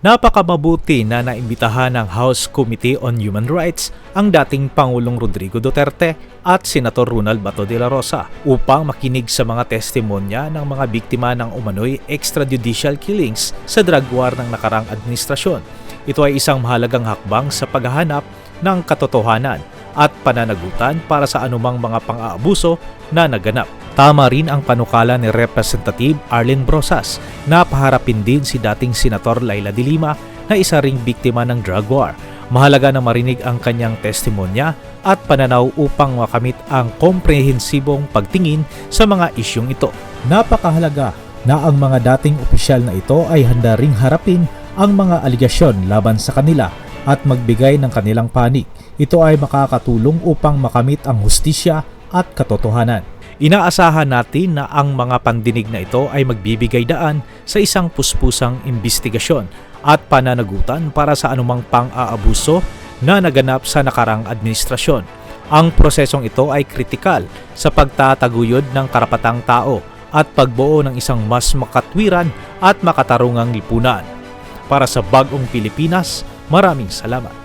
Napakamabuti na naimbitahan ng House Committee on Human Rights ang dating Pangulong Rodrigo Duterte at Senator Ronald Bato de la Rosa upang makinig sa mga testimonya ng mga biktima ng umano'y extrajudicial killings sa drug war ng nakarang administrasyon. Ito ay isang mahalagang hakbang sa paghahanap ng katotohanan at pananagutan para sa anumang mga pang-aabuso na naganap. Tama rin ang panukala ni Representative Arlene Brosas na paharapin din si dating Senator Laila de Lima na isa ring biktima ng drug war. Mahalaga na marinig ang kanyang testimonya at pananaw upang makamit ang komprehensibong pagtingin sa mga isyong ito. Napakahalaga na ang mga dating opisyal na ito ay handa ring harapin ang mga aligasyon laban sa kanila at magbigay ng kanilang panig. Ito ay makakatulong upang makamit ang hustisya at katotohanan. Inaasahan natin na ang mga pandinig na ito ay magbibigay daan sa isang puspusang imbestigasyon at pananagutan para sa anumang pang-aabuso na naganap sa nakarang administrasyon. Ang prosesong ito ay kritikal sa pagtataguyod ng karapatang tao at pagbuo ng isang mas makatwiran at makatarungang lipunan. Para sa Bagong Pilipinas, maraming salamat.